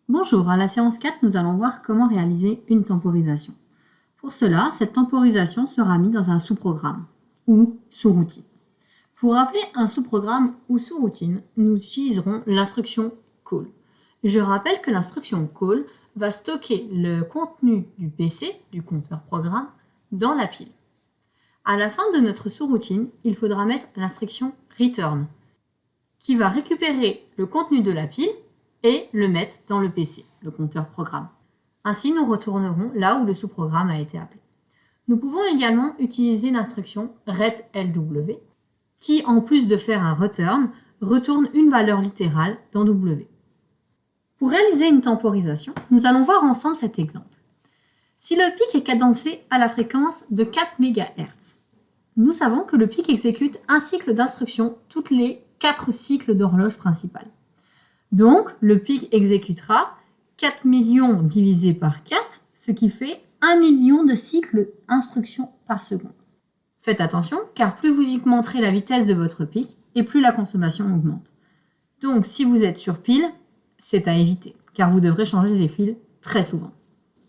Bonjour, à la séance 4, nous allons voir comment réaliser une temporisation. Pour cela, cette temporisation sera mise dans un sous-programme ou sous-routine. Pour rappeler un sous-programme ou sous-routine, nous utiliserons l'instruction call. Je rappelle que l'instruction call va stocker le contenu du PC, du compteur programme, dans la pile. À la fin de notre sous-routine, il faudra mettre l'instruction return, qui va récupérer le contenu de la pile et le mettre dans le PC, le compteur programme. Ainsi, nous retournerons là où le sous-programme a été appelé. Nous pouvons également utiliser l'instruction retlw, qui, en plus de faire un return, retourne une valeur littérale dans W. Pour réaliser une temporisation, nous allons voir ensemble cet exemple. Si le pic est cadencé à la fréquence de 4 MHz, nous savons que le pic exécute un cycle d'instruction toutes les 4 cycles d'horloge principale. Donc, le pic exécutera 4 millions divisé par 4, ce qui fait 1 million de cycles d'instruction par seconde. Faites attention, car plus vous augmenterez la vitesse de votre pic, et plus la consommation augmente. Donc, si vous êtes sur pile, c'est à éviter, car vous devrez changer les fils très souvent.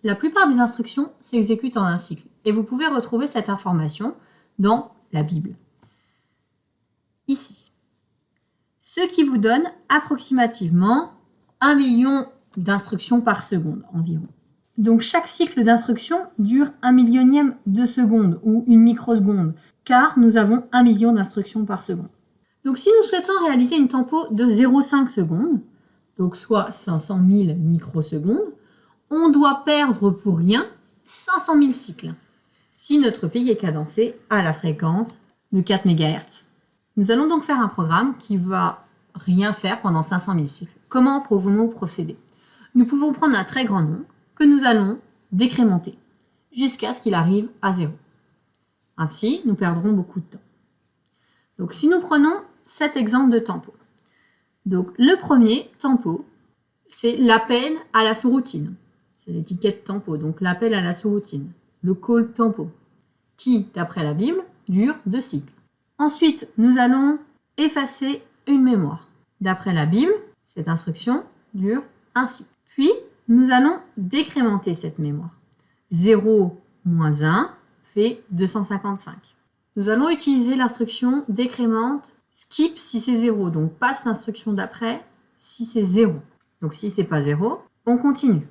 La plupart des instructions s'exécutent en un cycle, et vous pouvez retrouver cette information dans la Bible. Ici. Ce qui vous donne approximativement 1 million d'instructions par seconde environ. Donc chaque cycle d'instruction dure 1 millionième de seconde ou une microseconde, car nous avons 1 million d'instructions par seconde. Donc si nous souhaitons réaliser une tempo de 0,5 secondes, donc soit 500 000 microsecondes, on doit perdre pour rien 500 000 cycles, si notre pic est cadencé à la fréquence de 4 MHz. Nous allons donc faire un programme qui va rien faire pendant 500 000 cycles. Comment pouvons-nous procéder? Nous pouvons prendre un très grand nombre que nous allons décrémenter jusqu'à ce qu'il arrive à 0. Ainsi, nous perdrons beaucoup de temps. Donc, si nous prenons cet exemple de tempo. Donc, le premier tempo, c'est l'appel à la sous-routine. C'est l'étiquette tempo, donc l'appel à la sous-routine, le call tempo, qui, d'après la Bible, dure 2 cycles. Ensuite, nous allons effacer une mémoire. D'après la Bible, cette instruction dure 1 cycle. Puis, nous allons décrémenter cette mémoire. 0 moins 1 fait 255. Nous allons utiliser l'instruction décrémente skip si c'est 0, donc passe l'instruction d'après si c'est 0. Donc si c'est pas 0, on continue.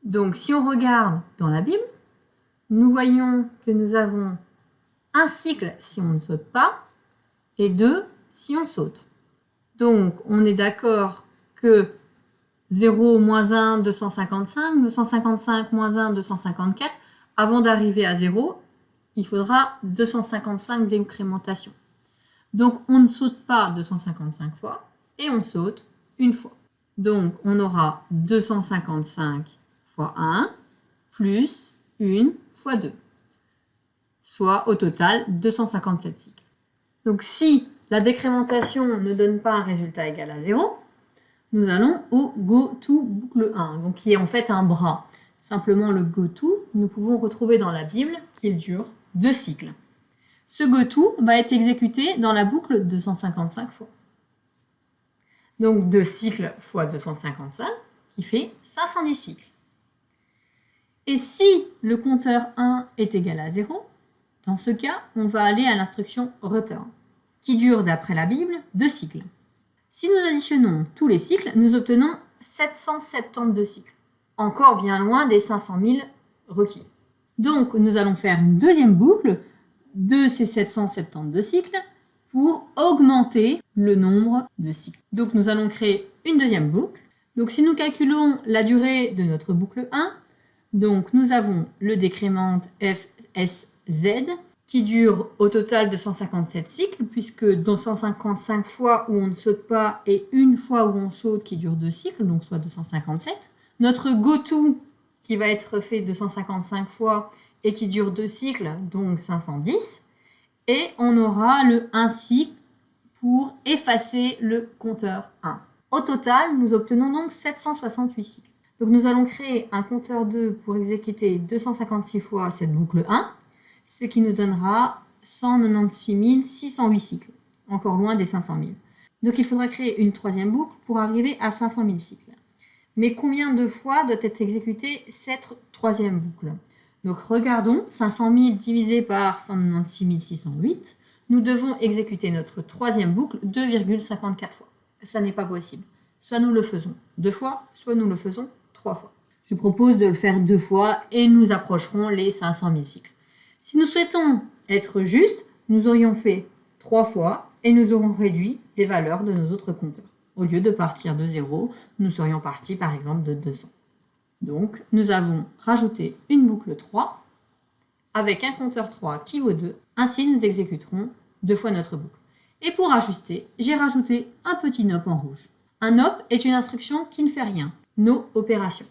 Donc si on regarde dans la Bible, nous voyons que nous avons un cycle si on ne saute pas et 2 si on saute. Donc on est d'accord que 0 moins 1, 255, 255 moins 1, 254. Avant d'arriver à 0, il faudra 255 d'incrémentation. Donc on ne saute pas 255 fois et on saute une fois. Donc on aura 255 fois 1 plus 1 fois 2. Soit au total 257 cycles. Donc si la décrémentation ne donne pas un résultat égal à 0, nous allons au goTo boucle 1, donc qui est en fait un bras. Simplement le goTo, nous pouvons retrouver dans la Bible qu'il dure 2 cycles. Ce goTo va être exécuté dans la boucle 255 fois. Donc 2 cycles fois 255, qui fait 510 cycles. Et si le compteur 1 est égal à 0, dans ce cas, on va aller à l'instruction return, qui dure d'après la Bible 2 cycles. Si nous additionnons tous les cycles, nous obtenons 772 cycles, encore bien loin des 500 000 requis. Donc, nous allons faire une deuxième boucle de ces 772 cycles pour augmenter le nombre de cycles. Donc, nous allons créer une deuxième boucle. Donc, si nous calculons la durée de notre boucle 1, donc nous avons le décrément FSZ qui dure au total 257 cycles, puisque 255 fois où on ne saute pas et une fois où on saute qui dure 2 cycles, donc soit 257. Notre goTo qui va être fait 255 fois et qui dure 2 cycles, donc 510. Et on aura le 1 cycle pour effacer le compteur 1. Au total, nous obtenons donc 768 cycles. Donc nous allons créer un compteur 2 pour exécuter 256 fois cette boucle 1, ce qui nous donnera 196 608 cycles, encore loin des 500 000. Donc il faudra créer une troisième boucle pour arriver à 500 000 cycles. Mais combien de fois doit être exécutée cette troisième boucle? Donc regardons, 500 000 divisé par 196 608, nous devons exécuter notre troisième boucle 2,54 fois. Ça n'est pas possible. Soit nous le faisons 2 fois, soit nous le faisons 3 fois. Je propose de le faire 2 fois et nous approcherons les 500 000 cycles. Si nous souhaitons être justes, nous aurions fait 3 fois et nous aurons réduit les valeurs de nos autres compteurs. Au lieu de partir de 0, nous serions partis par exemple de 200. Donc, nous avons rajouté une boucle 3 avec un compteur 3 qui vaut 2. Ainsi, nous exécuterons 2 fois notre boucle. Et pour ajuster, j'ai rajouté un petit NOP en rouge. Un NOP est une instruction qui ne fait rien, no opération,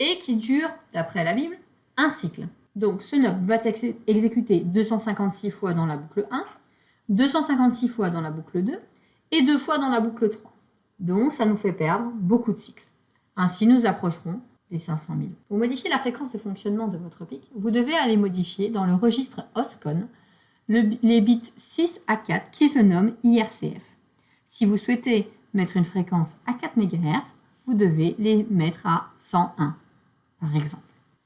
et qui dure, d'après la Bible, un cycle. Donc, ce NOP va être exécuté 256 fois dans la boucle 1, 256 fois dans la boucle 2 et 2 fois dans la boucle 3. Donc, ça nous fait perdre beaucoup de cycles. Ainsi, nous approcherons des 500 000. Pour modifier la fréquence de fonctionnement de votre PIC, vous devez aller modifier dans le registre OSCON les bits 6 à 4 qui se nomment IRCF. Si vous souhaitez mettre une fréquence à 4 MHz, vous devez les mettre à 101, par exemple.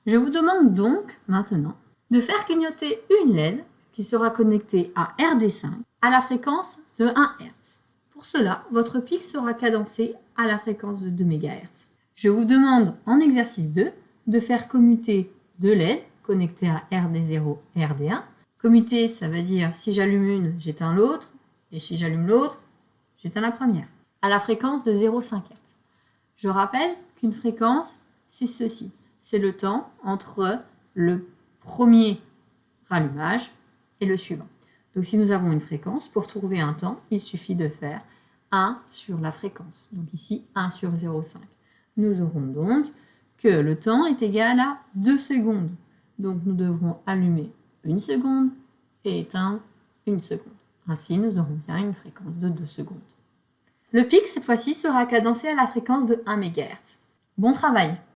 Je vous demande donc maintenant de faire clignoter une LED qui sera connectée à RD5 à la fréquence de 1 Hz. Pour cela, votre PIC sera cadencé à la fréquence de 2 MHz. Je vous demande en exercice 2 de faire commuter 2 LED connectés à RD0 et RD1. Commuter, ça veut dire si j'allume une, j'éteins l'autre, et si j'allume l'autre, j'éteins la première, à la fréquence de 0,5 Hz. Je rappelle qu'une fréquence, c'est ceci. C'est le temps entre le premier rallumage et le suivant. Donc si nous avons une fréquence, pour trouver un temps, il suffit de faire 1 sur la fréquence. Donc ici, 1 sur 0,5. Nous aurons donc que le temps est égal à 2 secondes. Donc nous devrons allumer 1 seconde et éteindre 1 seconde. Ainsi, nous aurons bien une fréquence de 2 secondes. Le pic, cette fois-ci, sera cadencé à la fréquence de 1 MHz. Bon travail!